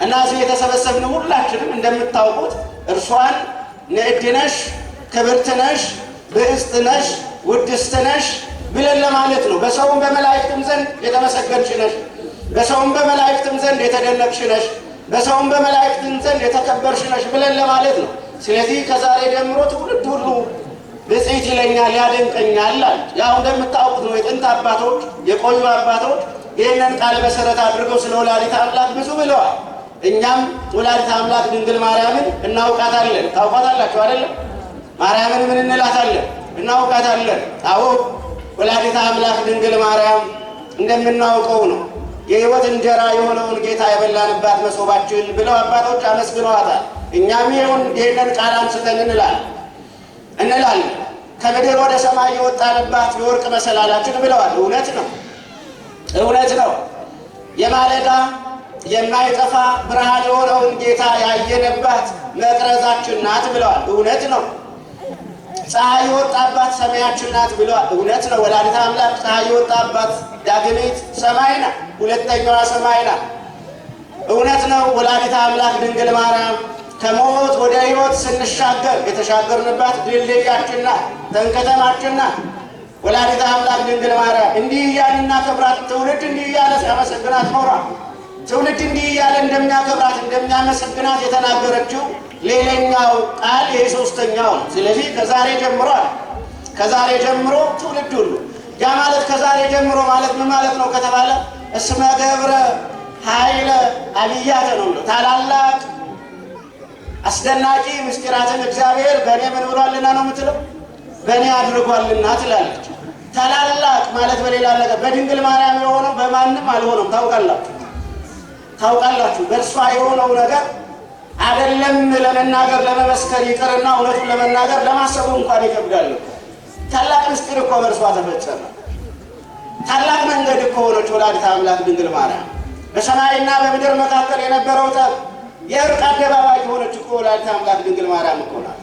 እና እዚህ የተሰበሰብን ሁላችንም እንደምታውቁት እርሷን ንዕድ ነሽ፣ ክብርት ነሽ፣ ብዕስት ነሽ፣ ውድስት ነሽ ብለን ለማለት ነው። በሰውም በመላእክትም ዘንድ የተመሰገንሽ ነሽ፣ በሰውም በመላእክትም ዘንድ የተደነቅሽ ነሽ፣ በሰውም በመላእክትም ዘንድ የተከበርሽ ነሽ ብለን ለማለት ነው። ስለዚህ ከዛሬ ጀምሮ ትውልድ ሁሉ ብፅዕት ይለኛል፣ ያደንቀኛል አለ። ያው እንደምታውቁት ነው የጥንት አባቶች የቆዩ አባቶች ይህንን ቃል መሰረት አድርገው ስለ ወላዲተ አምላክ ብዙ ብለዋል። እኛም ወላዲተ አምላክ ድንግል ማርያምን እናውቃታለን። ታውቋታላችሁ አይደለም? ማርያምን ምን እንላታለን? እናውቃታለን። አዎ ወላዲተ አምላክ ድንግል ማርያም እንደምናውቀው ነው የሕይወት እንጀራ የሆነውን ጌታ የበላንባት መሶባችን ብለው አባቶች አመስግነዋታል። እኛም ይህንን ቃል አንስተን እንላለን። ከምድር ወደ ሰማይ የወጣንባት የወርቅ መሰላላችን ብለዋል። እውነት ነው፣ እውነት ነው። የማለዳ የማይጠፋ ብርሃን የሆነውን ጌታ ያየንባት መቅረዛችን ናት ብለዋል። እውነት ነው። ፀሐይ የወጣባት ሰማያችን ናት ብለዋል። እውነት ነው። ወላዲተ አምላክ ፀሐይ የወጣባት ዳግሚት ሰማይ ናት፣ ሁለተኛዋ ሰማይ ናት። እውነት ነው። ወላዲተ አምላክ ድንግል ማርያም ከሞት ወደ ሕይወት ስንሻገር የተሻገርንባት ድልድያችን ናት፣ ተንከተማችን ናት። ወላዲተ አምላክ ድንግል ማርያም እንዲህ እያልን እናከብራት። ትውልድ እንዲህ እያለ ሲያመሰግናት ኖሯል። ትውልድ እንዲህ እያለ እንደሚያከብራት እንደሚያመሰግናት የተናገረችው ሌላኛው ቃል ይሄ ሶስተኛው ነው። ስለዚህ ከዛሬ ጀምሯል። ከዛሬ ጀምሮ ትውልድ ሁሉ ያ ማለት ከዛሬ ጀምሮ ማለት ምን ማለት ነው ከተባለ እስመ ገብረ ኃይለ አብያተ ነው። ታላላቅ አስደናቂ ምስጢራትን እግዚአብሔር በእኔ ምን ብሏልና ነው የምትለው? በእኔ አድርጓልና ትላለች። ታላላቅ ማለት በሌላ ነገር በድንግል ማርያም የሆነው በማንም አልሆነም። ታውቃላችሁ በእርሷ የሆነው ነገር አይደለም ለመናገር ለመመስከር ይቅርና እውነቱን ለመናገር ለማሰቡ እንኳን ይከብዳል። ታላቅ ምስጢር እኮ በእርሷ ተፈጸመ። ታላቅ መንገድ እኮ ሆነች ወላዲተ አምላክ ድንግል ማርያም። በሰማይና በምድር መካከል የነበረው ጠብ የእርቅ አደባባይ የሆነች እኮ ወላዲተ አምላክ ድንግል ማርያም እኮ ናት።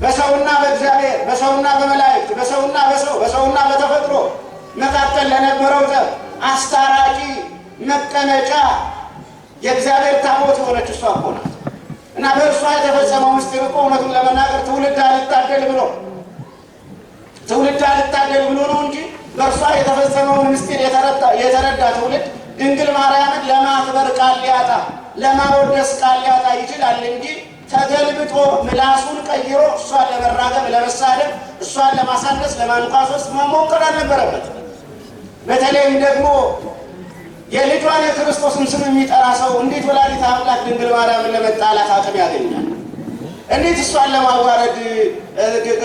በሰውና በእግዚአብሔር፣ በሰውና በመላእክት፣ በሰውና በሰው፣ በሰውና በተፈጥሮ መካከል ለነበረው ጠብ አስታራቂ መቀመጫ የእግዚአብሔር ታቦት የሆነች እሷ እኮ ናት። እና በእርሷ የተፈጸመው ምስጢር እኮ እውነቱን ለመናገር ትውልድ አልታደል ብሎ ነው እንጂ በእርሷ የተፈጸመውን ምስጢር የተረዳ ትውልድ ድንግል ማርያምን ለማክበር ቃል ሊያጣ ለማወደስ ቃል ሊያጣ ይችላል እንጂ ተገልብጦ ምላሱን ቀይሮ እሷን ለመራገም ለመሳደብ፣ እሷን ለማሳነስ ለማንኳሰስ መሞከር አልነበረበት። በተለይም ደግሞ የልጇን የክርስቶስን ስም የሚጠራ ሰው እንዴት ወላዲተ አምላክ ድንግል ማርያምን ለመጣላት አቅም ያገኛል? እንዴት እሷን ለማዋረድ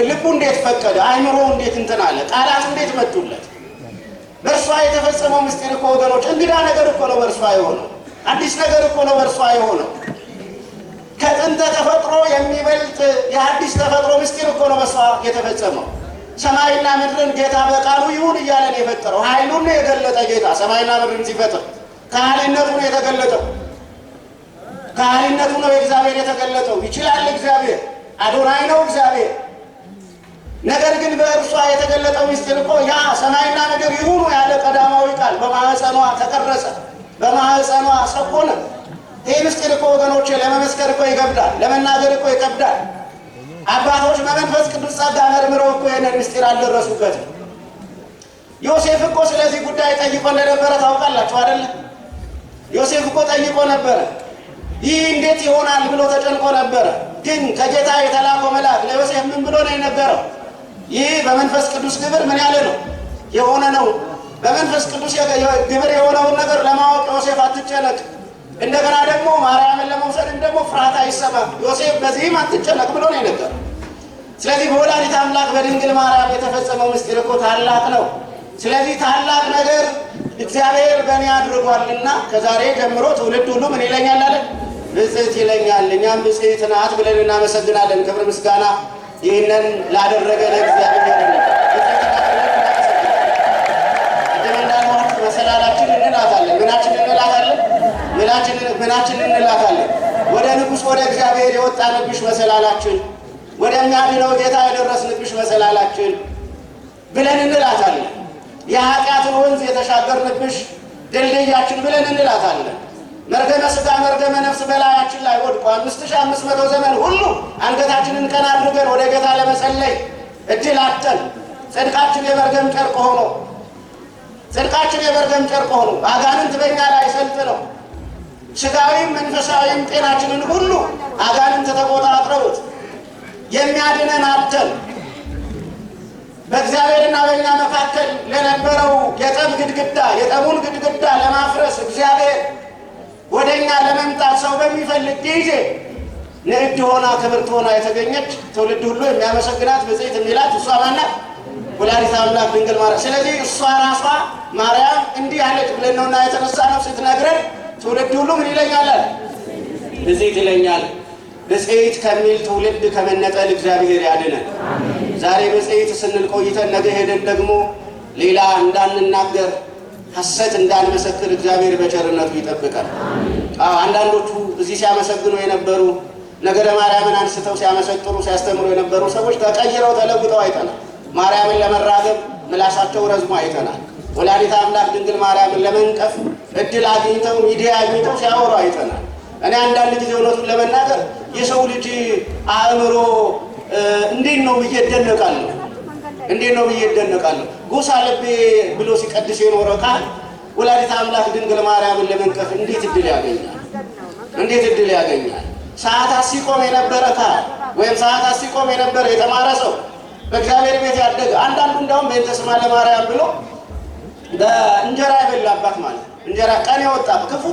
ልቡ እንዴት ፈቀደ? አይምሮ እንዴት እንትን አለ? ቃላት እንዴት መጡለት? በእርሷ የተፈጸመው ምስጢር እኮ ወገኖች እንግዳ ነገር እኮ ነው በእርሷ የሆነው። አዲስ ነገር እኮ ነው በእርሷ የሆነው። ከጥንተ ተፈጥሮ የሚበልጥ የአዲስ ተፈጥሮ ምስጢር እኮ ነው በእርሷ የተፈጸመው። ሰማይና ምድርን ጌታ በቃሉ ይሁን እያለ ነው የፈጠረው። ኃይሉን ነው የገለጠ ጌታ ሰማይና ምድርን ሲፈጥር ከሃሊነቱ ነው የተገለጠው። ከሃሊነቱ ነው የእግዚአብሔር የተገለጠው። ይችላል እግዚአብሔር፣ አዶናይ ነው እግዚአብሔር። ነገር ግን በእርሷ የተገለጠው ምስጢር እኮ ያ ሰማይና ምድር ይሁኑ ያለ ቀዳማዊ ቃል በማህፀኗ ተቀረጸ፣ በማህፀኗ ሰኮነ። ይህ ምስጢር እኮ ወገኖቼ ለመመስከር እኮ ይከብዳል፣ ለመናገር እኮ ይከብዳል። አባቶች በመንፈስ ቅዱስ ጸጋ መርምረው እኮ ይህንን ምስጢር አልደረሱበትም። ዮሴፍ እኮ ስለዚህ ጉዳይ ጠይቆ እንደነበረ ታውቃላችሁ አይደለ? ዮሴፍ እኮ ጠይቆ ነበረ። ይህ እንዴት ይሆናል ብሎ ተጨንቆ ነበረ። ግን ከጌታ የተላከው መልአክ ለዮሴፍ ምን ብሎ ነው የነበረው? ይህ በመንፈስ ቅዱስ ግብር ምን ያለ ነው የሆነ ነው። በመንፈስ ቅዱስ ግብር የሆነውን ነገር ለማወቅ ዮሴፍ አትጨነቅ፣ እንደገና ደግሞ ማርያምን ለመውሰድም ደግሞ ፍርሃት አይሰማ ዮሴፍ በዚህም አትጨነቅ ብሎ ነው የነገረው። ስለዚህ በወላዲተ አምላክ በድንግል ማርያም የተፈጸመው ምስጢር እኮ ታላቅ ነው። ስለዚህ ታላቅ ነገር እግዚአብሔር በእኔ አድርጓልና ከዛሬ ጀምሮ ትውልድ ሁሉ ምን ይለኛል አለ? ብፅዕት ይለኛል። እኛም ብፅዕት ናት ብለን እናመሰግናለን። ክብር ምስጋና ይህንን ላደረገ ለእግዚአብሔር ነው። መሰላላችን እንላታለን። ምናችን እንላታለን? ወደ ንጉሥ ወደ እግዚአብሔር የወጣንብሽ መሰላላችን፣ ወደሚያድነው ጌታ የደረስንብሽ መሰላላችን ብለን እንላታለን። የኃጢአትን ወንዝ የተሻገርንብሽ ድልድያችን ብለን እንላታለን። መርገመ ሥጋ መርገመ ነፍስ 5500 ዘመን ሁሉ አንገታችንን ቀና አድርገን ወደ ጌታ ለመጸለይ እድል አጥተን ጽድቃችን የመርገም ጨርቅ ሆኖ አጋንንት በእኛ ላይ ሰልጥነው ስጋዊም መንፈሳዊም ጤናችንን ሁሉ አጋንንት ተቆጣጥረውት የሚያድነን አጥተን በእግዚአብሔርና በእኛ መካከል ለነበረው የጠቡን ግድግዳ ለማፍረስ እግዚአብሔር ወደኛ ለመምጣት ሰው በሚፈልግ ጊዜ ንዕድ ሆና ክብርት ሆና የተገኘች ትውልድ ሁሉ የሚያመሰግናት ብፅዕት የሚላት እሷ ማናት? ወላዲተ አምላክ ድንግል ማርያም። ስለዚህ እሷ ራሷ ማርያም እንዲህ አለች ብለን ነውና የተነሳ ነው። ስትነግረን ትውልድ ሁሉ ምን ይለኛል? ብፅዕት ይለኛል። ብፅዕት ከሚል ትውልድ ከመነጠል እግዚአብሔር ያድነን። ዛሬ ብፅዕት ስንል ቆይተን ነገ ሄደን ደግሞ ሌላ እንዳንናገር ሐሰት እንዳንመሰክር እግዚአብሔር በቸርነቱ ይጠብቃል። አንዳንዶቹ እዚህ ሲያመሰግኑ የነበሩ ነገረ ማርያምን አንስተው ሲያመሰጥሩ ሲያስተምሩ የነበሩ ሰዎች ተቀይረው ተለውጠው አይተናል። ማርያምን ለመራገም ምላሳቸው ረዝሞ አይተናል። ወላዲተ አምላክ ድንግል ማርያምን ለመንቀፍ እድል አግኝተው ሚዲያ አግኝተው ሲያወሩ አይተናል። እኔ አንዳንድ ጊዜ እውነቱን ለመናገር የሰው ልጅ አእምሮ እንዴት ነው ብዬ እደነቃለሁ። ጎሳ ልቤ ብሎ ሲቀድስ የኖረ ቃል ወላዲተ አምላክ ድንግል ማርያምን ለመንቀፍ እንዴት እድል ያገኛል? ሰዓታት ሲቆም የነበረ ካህን ወይም ሰዓታት ሲቆም የነበረ የተማረ ሰው በእግዚአብሔር ቤት ያደገ አንዳንዱ እንዲያውም በእንተ ስማ ለማርያም ብሎ በእንጀራ የበላባት ማለት እንጀራ ቀን የወጣበት ክፉ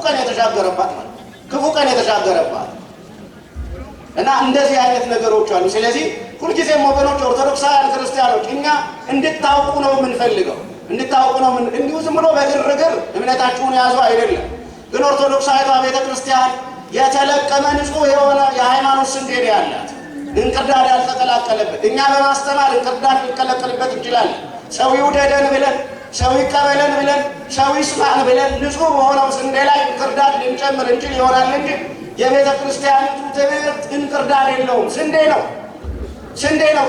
ቀን የተሻገረባት እና እንደዚህ አይነት ነገሮች አሉ። ስለዚህ ሁልጊዜም ወገኖች ኦርቶዶክሳውያን ክርስቲያኖች እኛ እንድታውቁ ነው የምንፈልገው። እንዲሁ ዝም ብሎ በግርግር እምነታችሁን ያዙ አይደለም። ግን ኦርቶዶክሳዊቷ ቤተክርስቲያን የተለቀመ ንጹሕ የሆነ የሃይማኖት ስንዴ ያላት እንቅርዳድ ያልተቀላቀለበት፣ እኛ በማስተማር እንቅርዳድ ሊቀላቀልበት እንችላለን። ሰው ይውደደን ብለን፣ ሰው ይቀበለን ብለን፣ ሰው ይስማን ብለን ንጹሕ በሆነው ስንዴ ላይ እንቅርዳድ ልንጨምር እንችል ይሆናል እንጂ የቤተ ክርስቲያኒቱ ትምህርት እንቅርዳድ የለውም። ስንዴ ነው።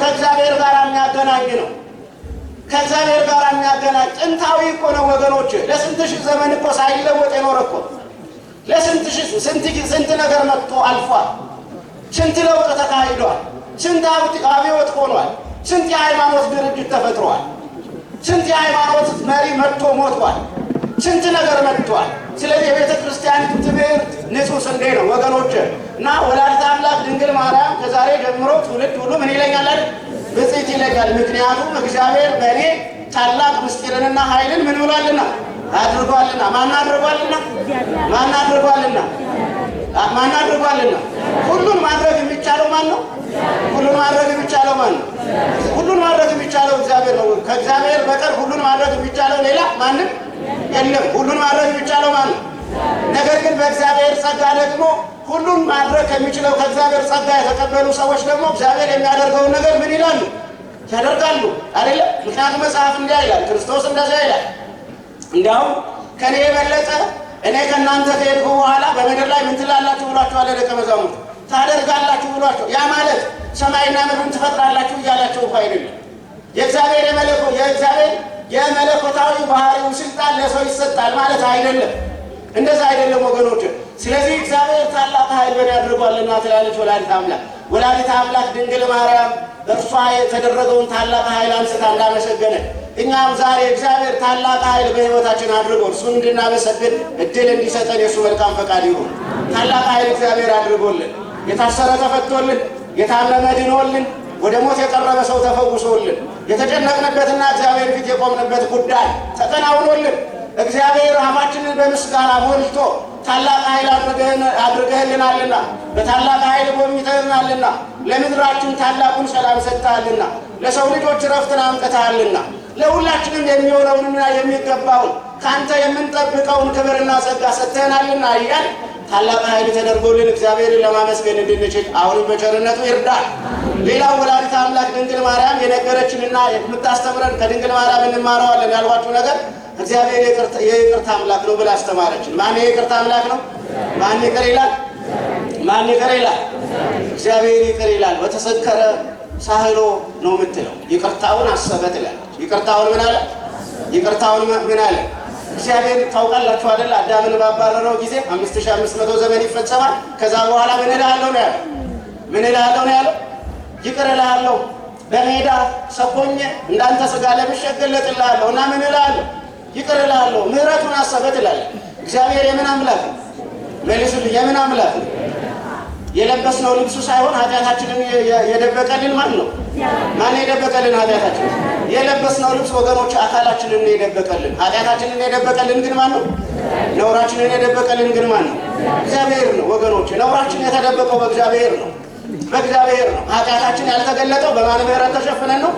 ከእግዚአብሔር ጋር የሚያገናኝ ነው። ከእግዚአብሔር ጋር የሚያገናኝ ጥንታዊ እኮ ነው ወገኖች። ለስንት ሺህ ዘመን እኮ ሳይለወጥ የኖረ እኮ ስንት ነገር መጥቶ አልፏል። ስንት ለውጥ ተካሂዷል። ስንት አብዮት ሆኗል። ስንት የሃይማኖት ድርጅት ተፈጥሯል። ስንት የሃይማኖት መሪ መጥቶ ሞቷል። ስንት ነገር መጥቷል። ስለዚህ የቤተ ክርስቲያኒቱ ትምህርት ንጹሕ ስንዴ ነው ወገኖች። እና ወላዲተ አምላክ ድንግል ማርያም ከዛሬ ጀምሮ ትውልድ ሁሉ ምን ይለኛል? ብፅዕት ይለኛል። ምክንያቱም እግዚአብሔር በእኔ ታላቅ ምስጢርንና ኃይልን ምን ብሏልና አድርጓልና። ማን አድርጓልና? ሁሉን ማድረግ የሚቻለው ማን ነው? ሁሉን ማድረግ የሚቻለው እግዚአብሔር ነው። ከእግዚአብሔር በቀር ሁሉን ማድረግ የሚቻለው ሌላ ማንም የለም። ሁሉን ማድረግ የሚቻለው ማን ነው? ነገር ግን በእግዚአብሔር ጸጋ ደግሞ ሁሉን ማድረግ ከሚችለው ከእግዚአብሔር ጸጋ የተቀበሉ ሰዎች ደግሞ እግዚአብሔር የሚያደርገውን ነገር ምን ይላሉ? ያደርጋሉ አይደለም? ምክንያቱም መጽሐፍ እንዲያ ይላል፣ ክርስቶስ እንደዚያ ይላል። እንዲያውም ከኔ የበለጠ እኔ ከእናንተ ከሄድኩ በኋላ በምድር ላይ ምን ትላላችሁ ብሏቸዋል ደቀ መዛሙርቱ። ታደርጋላችሁ ብሏቸው። ያ ማለት ሰማይና ምድርን ትፈጥራላችሁ እያላቸው እኮ አይደለም። የእግዚአብሔር የመለኮታዊ ባህሪው ስልጣን ለሰው ይሰጣል ማለት አይደለም። እንደዛ አይደለም ወገኖች። ስለዚህ እግዚአብሔር ታላቅ ኃይል በእኔ አድርጓልና ትላለች ወላዲተ አምላክ ድንግል ማርያም በእርሷ የተደረገውን ታላቅ ኃይል አንስታ እንዳመሰገነ እኛም ዛሬ እግዚአብሔር ታላቅ ኃይል በሕይወታችን አድርጎ እርሱን እንድናመሰግን እድል እንዲሰጠን የእሱ መልካም ፈቃድ ይሁን። ታላቅ ኃይል እግዚአብሔር አድርጎልን፣ የታሰረ ተፈቶልን፣ የታመመ ድኖልን፣ ወደ ሞት የቀረበ ሰው ተፈውሶልን፣ የተጨነቅንበትና እግዚአብሔር ፊት የቆምንበት ጉዳይ ተከናውኖልን እግዚአብሔር አፋችንን በምስጋና ሞልቶ ታላቅ ኃይል አድርገህልናልና በታላቅ ኃይል ጎብኝተህልናልና ለምድራችን ታላቁን ሰላም ሰጥተሃልና ለሰው ልጆች ረፍትን አምጥተሃልና ለሁላችንም የሚሆነውንና የሚገባውን ከአንተ የምንጠብቀውን ክብርና ጸጋ ሰጥተህናልና እያል ታላቅ ኃይል ተደርጎልን እግዚአብሔርን ለማመስገን እንድንችል አሁንም በቸርነቱ ይርዳል። ሌላው ወላዲተ አምላክ ድንግል ማርያም የነገረችንና የምታስተምረን ከድንግል ማርያም እንማረዋለን ያልኳችሁ ነገር እግዚአብሔር የይቅርታ አምላክ ነው ብላ አስተማረችን። ማን የይቅርታ አምላክ ነው? ማን ይቅር ይላል? እግዚአብሔር ይቅር ይላል። በተሰከረ ሳህሎ ነው የምትለው። ይቅርታውን አሰበ ትላለች። ይቅርታውን ምን አለ? እግዚአብሔር ታውቃላችሁ አይደል? አዳምን ባባረረው ጊዜ 5500 ዘመን ይፈጸማል። ከዛ በኋላ ምን እልሃለሁ ነው ያለው? ምን እልሃለሁ ነው ያለው? ይቅር እልሃለሁ በሜዳ ሰኮኜ እንዳንተ ስጋ ለብሼ እገለጥልሃለሁ እና ምን እልሃለሁ? ይቅር እልሃለሁ። ምህረቱን አሰበ ትላለህ። እግዚአብሔር የምን አምላክ ነው? መልሱልኝ። የምን አምላክ ነው? የለበስነው ልብሱ ሳይሆን ኃጢአታችንን የደበቀልን ማን ነው? ማን የደበቀልን ኃጢአታችንን? የለበስነው ልብስ ወገኖች አካላችንን የደበቀልን። ኃጢአታችንን የደበቀልን ግን ማን ነው? ነውራችንን የደበቀልን ግን ማን ነው? እግዚአብሔር ነው ወገኖች። ነውራችን የተደበቀው በእግዚአብሔር ነው፣ በእግዚአብሔር ነው። ኃጢአታችን ያልተገለጠው በማን ምህረት ተሸፍነን ነው?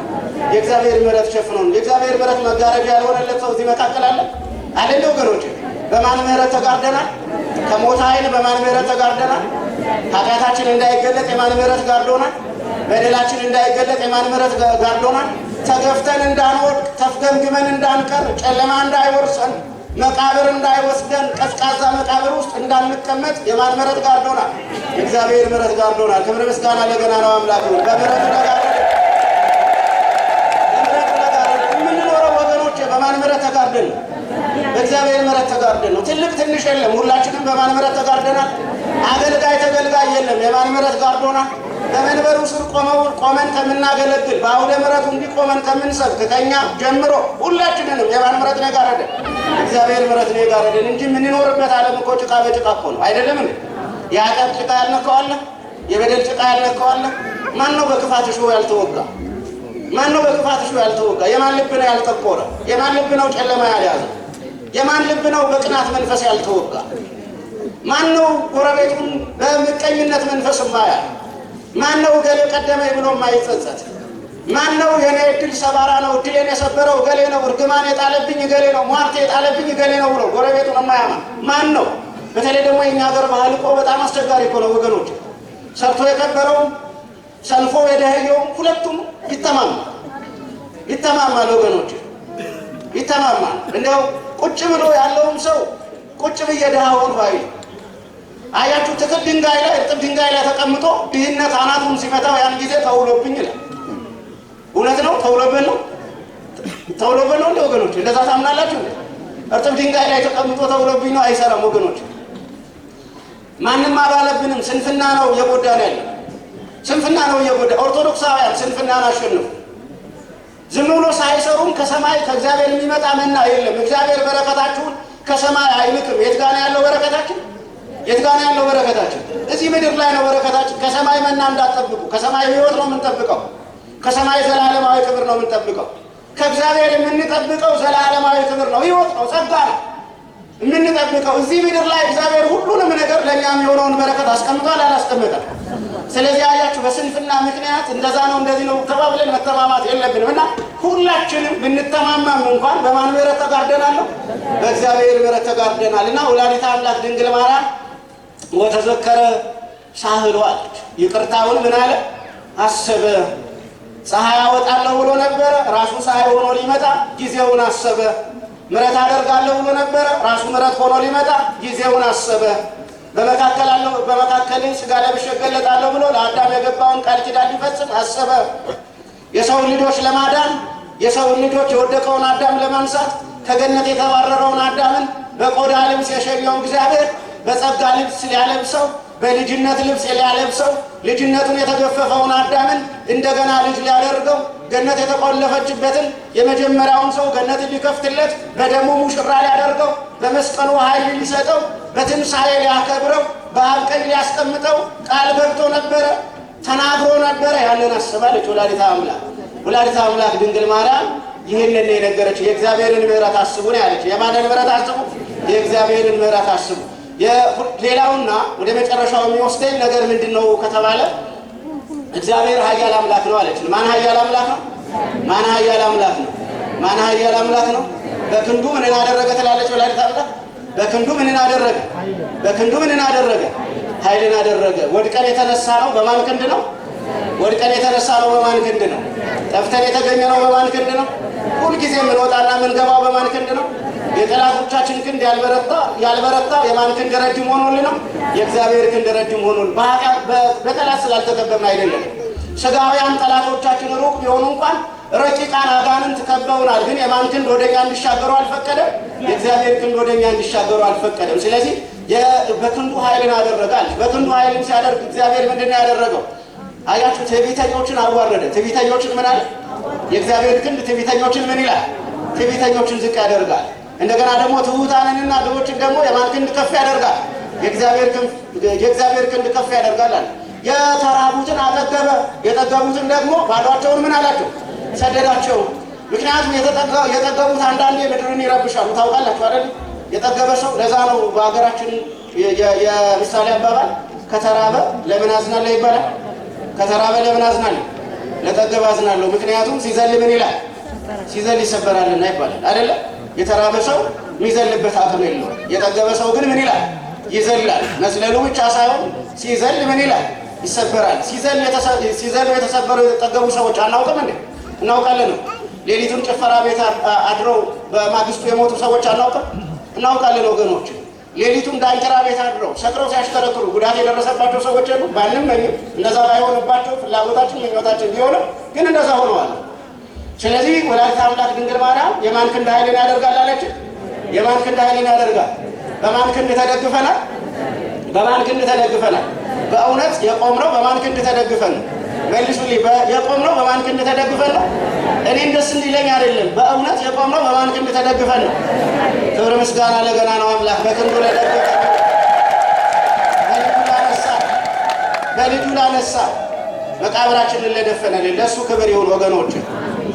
የእግዚአብሔር ምህረት ተሸፍነን ነው። የእግዚአብሔር ምህረት መጋረጃ ያልሆነለት ሰው እዚህ መካከል አለ አይደል ወገኖች? በማን ምህረት ተጋርደናል? ከሞት ኃይል በማን ምህረት ተጋርደናል? ኃጢአታችን እንዳይገለጥ የማን ምህረት ጋርዶናል? በደላችን እንዳይገለጥ የማን ምህረት ጋርዶናል? ተገፍተን እንዳንወድቅ፣ ተፍገምግመን እንዳንቀር፣ ጨለማ እንዳይወርሰን፣ መቃብር እንዳይወስደን፣ ቀዝቃዛ መቃብር ውስጥ እንዳንቀመጥ የማን ምህረት ጋርዶናል? የእግዚአብሔር ምህረት ጋርዶናል። ክብር ምስጋና ለገናናው አምላክ ነው። በምህረቱ ተጋርደን የምንኖረው ወገኖች በማን ምህረት ተጋርደን ነው? በእግዚአብሔር ምህረት ተጋርደን ነው። ትልቅ ትንሽ የለም። ሁላችንም በማን ምህረት ተጋርደናል? አገልጋይ ተገልጋይ የለም። የማን ምህረት ጋርዶናል? በመንበሩ ስር ቆመን ከምናገለግል በአውደ ምህረቱ እንዲቆመን ከምንሰብክ ከኛ ጀምሮ ሁላችንንም የማን ምህረት ነው የጋረደን? እግዚአብሔር ምህረት ነው የጋረደን እንጂ የምንኖርበት ዓለም እኮ ጭቃ በጭቃ እኮ ነው አይደለም እንዴ? የኃጢአት ጭቃ ያልነካው አለ? የበደል ጭቃ ያልነካው አለ? ማን ነው በክፋት እሾህ ያልተወጋ? ማን ነው በክፋት እሾህ ያልተወጋ? የማን ልብ ነው ያልጠቆረ? የማን ልብ ነው ጨለማ ያልያዘ? የማን ልብ ነው በቅናት መንፈስ ያልተወጋ? ማን ነው ጎረቤቱን በምቀኝነት መንፈስ የማያል? ማን ነው ገሌ ቀደመኝ ብሎ የማይጸጸት? ማን ነው የኔ እድል ሰባራ ነው እድሌን የሰበረው ገሌ ነው፣ እርግማን የጣለብኝ ገሌ ነው፣ ሟርት የጣለብኝ ገሌ ነው ብሎ ጎረቤቱን የማያማ ማን ነው? በተለይ ደግሞ የኛ ሀገር ባህል እኮ በጣም አስቸጋሪ እኮ ነው ወገኖች። ሰርቶ የከበረውም ሰልፎ የደኸየውም ሁለቱም ይተማማል ወገኖች፣ ይተማማል። እንደው ቁጭ ብሎ ያለውም ሰው ቁጭ ብዬ ድሃ ሆንኩ አይል። አያችሁ ትክል ድንጋይ ላይ እርጥብ ድንጋይ ላይ ተቀምጦ ድህነት አናቱን ሲመታው ያን ጊዜ ተውሎብኝ ይላል። እውነት ነው። ተውሎብን ነው እንደ ወገኖች፣ እንደዛ ታምናላችሁ? እርጥብ ድንጋይ ላይ ተቀምጦ ተውሎብኝ ነው አይሰራም ወገኖች። ማንም አባለብንም። ስንፍና ነው እየጎዳን ያለ፣ ስንፍና ነው እየጎዳ። ኦርቶዶክሳውያን ስንፍናን አሸንፉ። ዝም ብሎ ሳይሰሩም ከሰማይ ከእግዚአብሔር የሚመጣ መና የለም። እግዚአብሔር በረከታችሁን ከሰማይ አይልክም። የት ጋር ያለው በረከታችን? የት ጋር ያለው በረከታችን? እዚህ ምድር ላይ ነው በረከታችን። ከሰማይ መና እንዳትጠብቁ። ከሰማይ ሕይወት ነው የምንጠብቀው። ከሰማይ ዘላለማዊ ክብር ነው የምንጠብቀው። ከእግዚአብሔር የምንጠብቀው ዘላለማዊ ክብር ነው፣ ሕይወት ነው፣ ጸጋ ነው የምንጠብቀው። እዚህ ምድር ላይ እግዚአብሔር ሁሉንም ነገር ለእኛ የሚሆነውን በረከት አስቀምጧል አላስቀምጠም? ስለዚህ አያችሁ በስንፍና ምክንያት እንደዛ ነው እንደዚህ ነው ተባብለን መተማማት የለብንም እና ሁላችንም ብንተማማም እንኳን በማን ምህረት ተጋርደናል? በእግዚአብሔር ምህረት ተጋርደናል። እና ወላዲተ አምላክ ድንግል ማርያም ወተዘከረ ሳህሎ አለች። ይቅርታውን ምን አለ? አሰበ። ፀሐይ አወጣለሁ ብሎ ነበረ፣ ራሱ ፀሐይ ሆኖ ሊመጣ ጊዜውን አሰበ። ምህረት አደርጋለሁ ብሎ ነበረ፣ ራሱ ምህረት ሆኖ ሊመጣ ጊዜውን አሰበ። በመካከል ስጋ ለብሼ እገለጣለሁ ብሎ ለአዳም የገባውን ቃል ኪዳን ሊፈጽም አሰበ። የሰውን ልጆች ለማዳን የሰውን ልጆች የወደቀውን አዳም ለማንሳት ከገነት የተባረረውን አዳምን በቆዳ ልብስ የሸኘው እግዚአብሔር በጸጋ ልብስ ሊያለብሰው፣ በልጅነት ልብስ ሊያለብሰው፣ ልጅነቱን የተገፈፈውን አዳምን እንደገና ልጅ ሊያደርገው፣ ገነት የተቆለፈችበትን የመጀመሪያውን ሰው ገነትን ሊከፍትለት፣ በደሙ ሙሽራ ሊያደርገው፣ በመስቀሉ ኃይል ሊሰጠው፣ በትንሣኤ ሊያከብረው፣ በአብ ቀኝ ሊያስቀምጠው ቃል ገብቶ ነበረ፣ ተናግሮ ነበረ። ያንን አስባለች ወላዲተ አምላክ። ወላዲተ አምላክ ድንግል ማርያም ይህንን የነገረች የእግዚአብሔርን ምህረት አስቡ ነው ያለች። የማንን ምህረት አስቡ? የእግዚአብሔርን ምህረት አስቡ። ሌላውና ወደ መጨረሻው የሚወስደኝ ነገር ምንድን ነው ከተባለ እግዚአብሔር ኃያል አምላክ ነው አለች። ማን ኃያል አምላክ ነው? ማን ኃያል አምላክ ነው? ማን ኃያል አምላክ ነው? በክንዱ ምንን አደረገ ትላለች ወላዲተ አምላክ። በክንዱ ምንን አደረገ? በክንዱ ምንን አደረገ? ኃይልን አደረገ። ወድቀን የተነሳ ነው በማን ክንድ ነው? ወድቀን የተነሳ ነው በማን ክንድ ነው? ጠፍተን የተገኘ ነው በማን ክንድ ነው? ሁልጊዜ የምንወጣና የምንገባው በማን ክንድ ነው? የጠላቶቻችን ክንድ ያልበረታ የማን ክንድ ረጅም ሆኖልን ነው? የእግዚአብሔር ክንድ ረጅም ሆኖልን። በጠላት ስላልተከበብን አይደለም። ስጋውያን ጠላቶቻችን ሩቅ ቢሆኑ እንኳን ረቂቃን አጋንንት ከበውናል። ግን የማን ክንድ ወደኛ እንዲሻገሩ አልፈቀደም? የእግዚአብሔር ክንድ ወደኛ እንዲሻገሩ አልፈቀደም። ስለዚህ በክንዱ ኃይልን አደረጋል። በክንዱ ኃይልን ሲያደርግ እግዚአብሔር ምንድን ነው ያደረገው? አያችሁ፣ ትዕቢተኞችን አዋረደ። ትዕቢተኞችን ምን አለ? የእግዚአብሔር ክንድ ትዕቢተኞችን ምን ይላል? ትዕቢተኞችን ዝቅ ያደርጋል። እንደገና ደግሞ ትሑታንንና ድሆችን ደግሞ የማን ክንድ ከፍ ያደርጋል? የእግዚአብሔር ክንድ ከፍ ያደርጋል አለ። የተራቡትን አጠገበ፣ የጠገቡትን ደግሞ ባዷቸውን ምን አላቸው? ሰደዳቸው። ምክንያቱም የጠገቡት አንዳንዴ ምድርን ይረብሻሉ። ታውቃላችሁ አይደል? የጠገበ ሰው ለዛ ነው በሀገራችን የምሳሌ አባባል ከተራበ ለምን አዝናለሁ ይባላል። ከተራበ ለምን አዝናለሁ? ለጠገበ አዝናለሁ። ምክንያቱም ሲዘል ምን ይላል? ሲዘል ይሰበራልና ይባላል አይደለ? የተራበ ሰው የሚዘልበት አቅም የለውም። የጠገበ ሰው ግን ምን ይላል? ይዘላል። መስለሉ ብቻ ሳይሆን ሲዘል ምን ይላል? ይሰበራል። ሲዘሉ የተሰበሩ የተጠገቡ ሰዎች አናውቅም እንዴ? እናውቃለን ነው። ሌሊቱን ጭፈራ ቤት አድረው በማግስቱ የሞቱ ሰዎች አናውቅም? እናውቃለን ወገኖች። ሌሊቱን ዳንኪራ ቤት አድረው ሰክረው ሲያሽከረክሩ ጉዳት የደረሰባቸው ሰዎች የሉ? ባንም ነኝ እንደዛ ባይሆንባቸው ፍላጎታችን ምኞታችን ቢሆንም ግን እንደዛ ሆነዋል። ስለዚህ ወላዲተ አምላክ ድንግል ማርያም የማን ክንድ ኃይልን ያደርጋል አለች? የማን ክንድ ኃይልን ያደርጋል? በማን ክንድ ተደግፈናል? በማን ክንድ ተደግፈናል? በእውነት የቆምነው በማን ክንድ ተደግፈን ነው? መልሱልኝ። የቆምነው በማን ክንድ ተደግፈን ነው? እኔን ደስ እንዲለኝ አይደለም። በእውነት የቆምነው በማን ክንድ ተደግፈን ነው? ክብር ምስጋና ለገና ነው አምላክ በክንዱ ለደገፈ በልጁ ላነሳ መቃብራችንን ለደፈነልን ለእሱ ክብር ይሁን ወገኖች።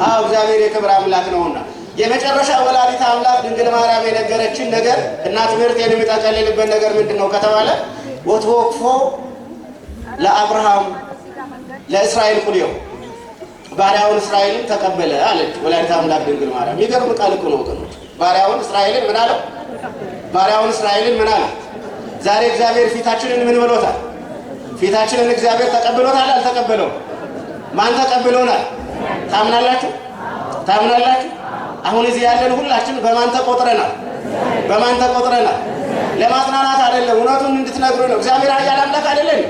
አዎ እግዚአብሔር የክብር አምላክ ነውና የመጨረሻ ወላዲተ አምላክ ድንግል ማርያም የነገረችን ነገር እና ትምህርት የሚጠቀልልበት ነገር ምንድን ነው ከተባለ ወትወክፎ ለአብርሃም ለእስራኤል ቁልዮ ባሪያውን እስራኤልን ተቀበለ አለች ወላዲተ አምላክ ድንግል ማርያም። የሚገርም ቃል እኮ ነው ወገኖች። ባሪያውን እስራኤልን ምን አለው? ባሪያውን እስራኤልን ምን አለው? ዛሬ እግዚአብሔር ፊታችንን ምን ብሎታል? ፊታችንን እግዚአብሔር ተቀብሎታል አልተቀበለው? ማን ተቀብሎናል? ታምናላችሁ? ታምናላችሁ? አሁን እዚህ ያለን ሁላችን በማን ተቆጥረናል? በማን ተቆጥረናል? ለማጽናናት አይደለም፣ እውነቱን እንድትነግሩ ነው። እግዚአብሔር ኃያል አምላክ አይደለም?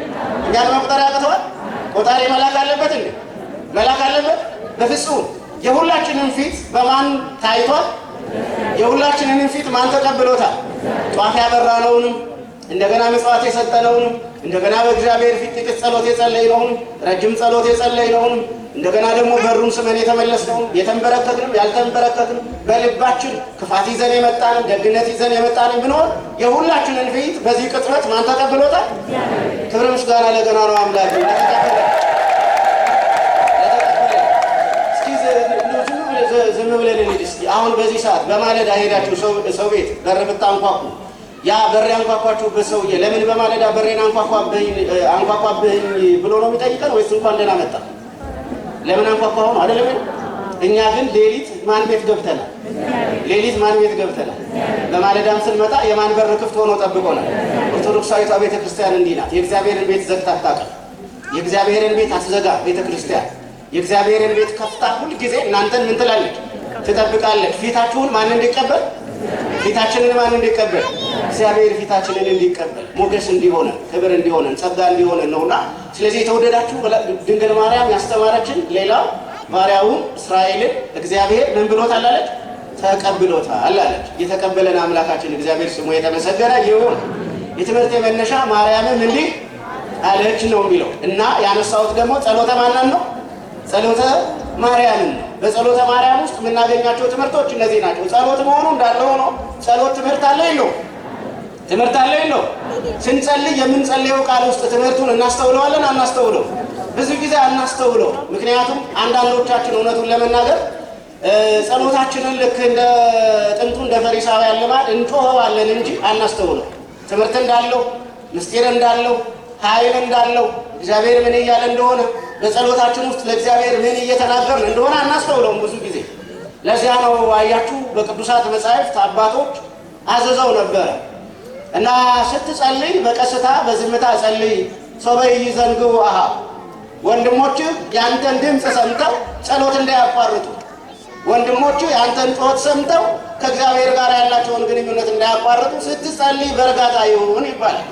እኛን መቁጠር ያቅተዋል? ቆጣሪ መላክ አለበት እንዴ? መላክ አለበት? በፍጹም። የሁላችንን ፊት በማን ታይቷል? የሁላችንን ፊት ማን ተቀብሎታል? ጧፍ ያበራነውንም እንደገና ምጽዋት የሰጠነውንም እንደገና በእግዚአብሔር ፊት ጥቂት ጸሎት የጸለይነውንም ረጅም ጸሎት የጸለይነውንም እንደገና ደግሞ በሩን ስመን የተመለስነውን የተንበረከክንም ያልተንበረከክንም በልባችን ክፋት ይዘን የመጣንን ደግነት ይዘን የመጣንን ብንሆን የሁላችንን ፊት በዚህ ቅጽበት ማን ተቀብሎታል? ክብር ምስጋና ለገና ነው አምላክ። ዝም ብለን እንሂድ እስኪ። አሁን በዚህ ሰዓት በማለዳ ሄዳችሁ ሰው ቤት በር ብታንኳኩ ያ በር ያንኳኳችሁበት ሰውዬ ለምን በማለዳ በሬን አንኳኳብኝ ብሎ ነው የሚጠይቀን ወይስ እንኳን ደህና መጣ? ለምን አንኳኳሁ ነው አይደለም? እኛ ግን ሌሊት ማን ቤት ገብተናል? ሌሊት ማን ቤት ገብተናል? በማለዳም ስንመጣ የማን በር ክፍት ሆኖ ጠብቆናል? ኦርቶዶክሳዊቷ ቤተክርስቲያን እንዲህ ናት። የእግዚአብሔርን ቤት ዘግታ አታውቅም። የእግዚአብሔርን ቤት አትዘጋ ቤተክርስቲያን። የእግዚአብሔርን ቤት ከፍታ ሁል ጊዜ እናንተን ምን ትላለች? ትጠብቃለች። ፊታችሁን ማን እንዲቀበል? ፊታችንን ማን እንዲቀበል? እግዚአብሔር ፊታችንን እንዲቀበል ሞገስ እንዲሆነን ክብር እንዲሆነን ጸጋ እንዲሆነን ነውና፣ ስለዚህ የተወደዳችሁ ድንግል ማርያም ያስተማረችን ሌላው ባሪያውን እስራኤልን እግዚአብሔር ምን ብሎታል አለች? ተቀብሎታል አለች። የተቀበለን አምላካችን እግዚአብሔር ስሙ የተመሰገነ ይሁን። የትምህርት መነሻ ማርያምም እንዲህ አለች ነው የሚለው እና ያነሳሁት ደግሞ ጸሎተ ማንን ነው? ጸሎተ ማርያምን ነው። በጸሎተ ማርያም ውስጥ የምናገኛቸው ትምህርቶች እነዚህ ናቸው። ጸሎት መሆኑ እንዳለ ሆኖ ጸሎት ትምህርት አለ የለው? ትምህርት አለ የለው? ስንጸልይ የምንጸልየው ቃል ውስጥ ትምህርቱን እናስተውለዋለን አናስተውለው? ብዙ ጊዜ አናስተውለው። ምክንያቱም አንዳንዶቻችን እውነቱን ለመናገር ጸሎታችንን ልክ እንደ ጥንቱ እንደ ፈሪሳውያን ልማድ እንጮኸዋለን እንጂ አናስተውለው። ትምህርት እንዳለው ምስጢር እንዳለው ኃይል እንዳለው እግዚአብሔር ምን እያለ እንደሆነ በጸሎታችን ውስጥ ለእግዚአብሔር ምን እየተናገርን እንደሆነ አናስተውለውም ብዙ ጊዜ። ለዚያ ነው አያችሁ በቅዱሳት መጻሕፍት አባቶች አዘዘው ነበረ እና ስትጸልይ በቀስታ በዝምታ ጸልይ። ሶበይ ይዘንግቡ አሃ ወንድሞች ያንተን ድምፅ ሰምተው ጸሎት እንዳያቋርጡ፣ ወንድሞች ያንተን ጩኸት ሰምተው ከእግዚአብሔር ጋር ያላቸውን ግንኙነት እንዳያቋርጡ ስትጸልይ በእርጋታ ይሁን ይባላል።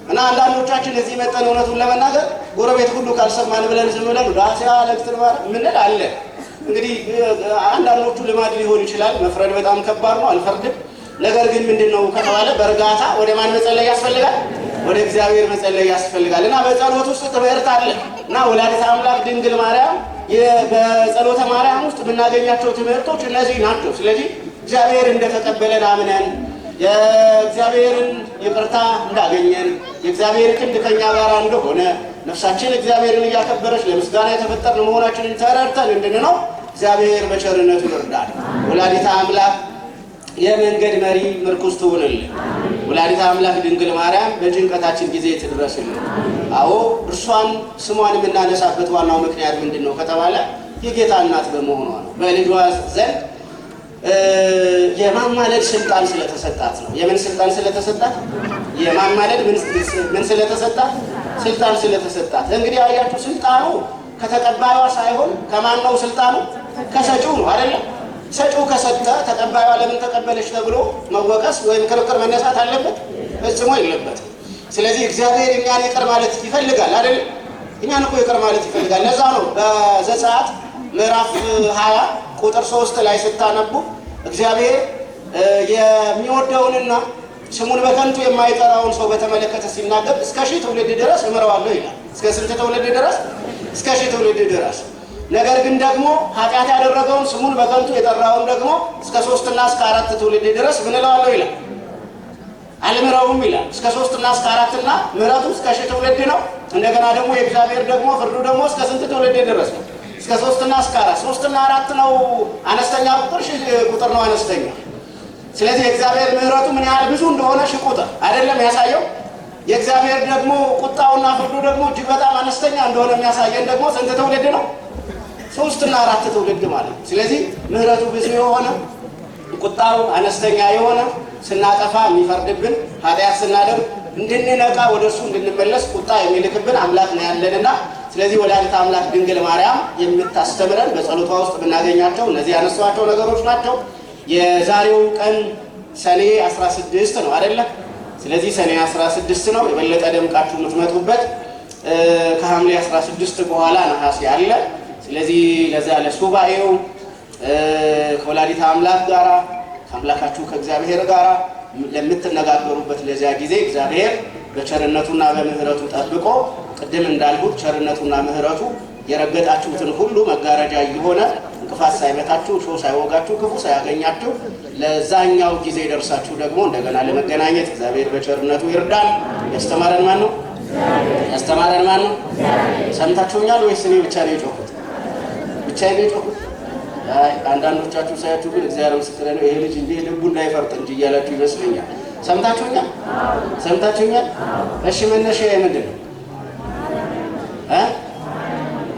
እና አንዳንዶቻችን እዚህ መጠን እውነቱን ለመናገር ጎረቤት ሁሉ ካልሰማን ብለን ዝም ብለን ዳሲያ ለክትር ምንል አለ። እንግዲህ አንዳንዶቹ ልማድ ሊሆን ይችላል። መፍረድ በጣም ከባድ ነው፣ አልፈርድም። ነገር ግን ምንድነው ከተባለ በእርጋታ ወደ ማን መጸለይ ያስፈልጋል? ወደ እግዚአብሔር መጸለይ ያስፈልጋል። እና በጸሎት ውስጥ ትምህርት አለ እና ወላዲተ አምላክ ድንግል ማርያም በጸሎተ ማርያም ውስጥ የምናገኛቸው ትምህርቶች እነዚህ ናቸው። ስለዚህ እግዚአብሔር እንደተቀበለን አምነን የእግዚአብሔርን ይቅርታ እንዳገኘን የእግዚአብሔር ክንድ ከኛ ጋር እንደሆነ ነፍሳችን እግዚአብሔርን እያከበረች ለምስጋና የተፈጠርን መሆናችንን ተረድተን እንድንነው እግዚአብሔር በቸርነቱ ይርዳል። ወላዲተ አምላክ የመንገድ መሪ ምርኩዝ ትሁንልን። ወላዲተ አምላክ ድንግል ማርያም በጭንቀታችን ጊዜ ትድረስልን። አዎ እርሷን ስሟን የምናነሳበት ዋናው ምክንያት ምንድን ነው ከተባለ የጌታ እናት በመሆኗ ነው። በልጇ ዘንድ የማማለድ ስልጣን ስለተሰጣት ነው። የምን ስልጣን ስለተሰጣት? የማማለድ ምን ስለተሰጣት? ስልጣን ስለተሰጣት። እንግዲህ አያችሁ ስልጣኑ ከተቀባዩዋ ሳይሆን ከማን ነው ስልጣኑ? ከሰጪው ነው አይደለም? ሰጪው ከሰጠ ተቀባዩዋ ለምን ተቀበለች ተብሎ መወቀስ ወይም ክርክር መነሳት አለበት? ፈጽሞ የለበትም። ስለዚህ እግዚአብሔር እኛን ይቅር ማለት ይፈልጋል አይደል? እኛን እኮ ይቅር ማለት ይፈልጋል። ለዛ ነው በዘጸአት ምዕራፍ 20 ቁጥር 3 ላይ ስታነቡ እግዚአብሔር የሚወደውንና ስሙን በከንቱ የማይጠራውን ሰው በተመለከተ ሲናገር እስከ 1000 ትውልድ ድረስ እምረዋለሁ ይላል። እስከ ስንት ትውልድ ድረስ? እስከ 1000 ትውልድ ድረስ። ነገር ግን ደግሞ ኃጢአት ያደረገውን ስሙን በከንቱ የጠራውን ደግሞ እስከ 3 እና እስከ 4 ትውልድ ድረስ ምን እለዋለሁ ይላል? አልምረውም ይላል። እስከ 3 እና እስከ 4 እና ምሕረቱ እስከ 1000 ትውልድ ነው። እንደገና ደግሞ የእግዚአብሔር ደግሞ ፍርዱ ደግሞ እስከ ስንት ትውልድ ድረስ ነው? እስከ 3 እና እስከ 4። 3 እና 4 ነው አነስተኛ ቁጥር፣ 1000 ቁጥር ነው አነስተኛ። ስለዚህ የእግዚአብሔር ምሕረቱ ምን ያህል ብዙ እንደሆነ 1000 ቁጥር አይደለም ያሳየው። የእግዚአብሔር ደግሞ ቁጣውና ፍርዱ ደግሞ እጅግ በጣም አነስተኛ እንደሆነ የሚያሳየን ደግሞ ስንት ትውልድ ነው? 3 እና 4 ትውልድ ማለት ነው። ስለዚህ ምሕረቱ ብዙ የሆነ ቁጣው አነስተኛ የሆነ ስናጠፋ የሚፈርድብን ኃጢአት ስናደርግ እንድንነቃ ወደ እሱ እንድንመለስ ቁጣ የሚልክብን አምላክ ነው ያለንና ስለዚህ ወላዲተ አምላክ ድንግል ማርያም የምታስተምረን በጸሎቷ ውስጥ የምናገኛቸው እነዚህ ያነሷቸው ነገሮች ናቸው። የዛሬው ቀን ሰኔ 16 ነው አይደለ? ስለዚህ ሰኔ 16 ነው የበለጠ ደምቃችሁ የምትመጡበት። ከሐምሌ 16 በኋላ ነሐሴ አለ። ስለዚህ ለዛ ለሱባኤው ከወላዲተ አምላክ ጋራ ከአምላካችሁ ከእግዚአብሔር ጋራ ለምትነጋገሩበት ለዚያ ጊዜ እግዚአብሔር በቸርነቱና በምህረቱ ጠብቆ ቅድም እንዳልሁት ቸርነቱና ምህረቱ የረገጣችሁትን ሁሉ መጋረጃ እየሆነ እንቅፋት ሳይመታችሁ ሾህ ሳይወጋችሁ ክፉ ሳያገኛችሁ ለዛኛው ጊዜ ደርሳችሁ ደግሞ እንደገና ለመገናኘት እግዚአብሔር በቸርነቱ ይርዳል። ያስተማረን ማን ነው? ያስተማረን ማን ነው? ሰምታችሁኛል ወይስ እኔ ብቻ ነው የጮኩት? ብቻ ነው የጮኩት? አንዳንዶቻችሁ ሳያችሁ ግን እግዚአብሔር ምስክሬ ነው ይሄ ልጅ እንዲህ ልቡ እንዳይፈርጥ እንጂ እያላችሁ ይመስለኛል። ሰምታችሁኛል? ሰምታችሁኛል? እሺ መነሻዬ ምንድን ነው?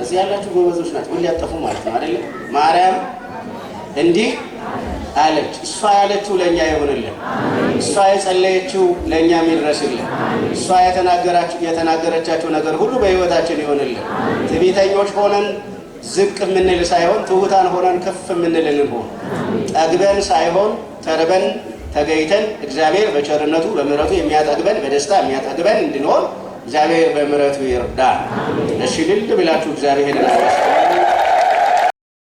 እዚህ ያላችሁ ጎበዞች ናቸው። ሁሉ ያጠፉ ማለት ነው አይደል? ማርያም እንዲህ አለች። እሷ ያለችው ለኛ ይሆንልን። እሷ የጸለየችው ለኛ የሚደርስልን። እሷ የተናገረቻቸው ነገር ሁሉ በህይወታችን ይሆንልን። ትዕቢተኞች ሆነን ዝቅ የምንል ሳይሆን ትሑታን ሆነን ከፍ የምንል እንሆን። ጠግበን ሳይሆን ተርበን ተገይተን እግዚአብሔር በቸርነቱ በምህረቱ የሚያጠግበን በደስታ የሚያጠግበን እንድንሆን እግዚአብሔር በምህረቱ ይርዳል። እሺ ልል ብላችሁ እግዚአብሔርን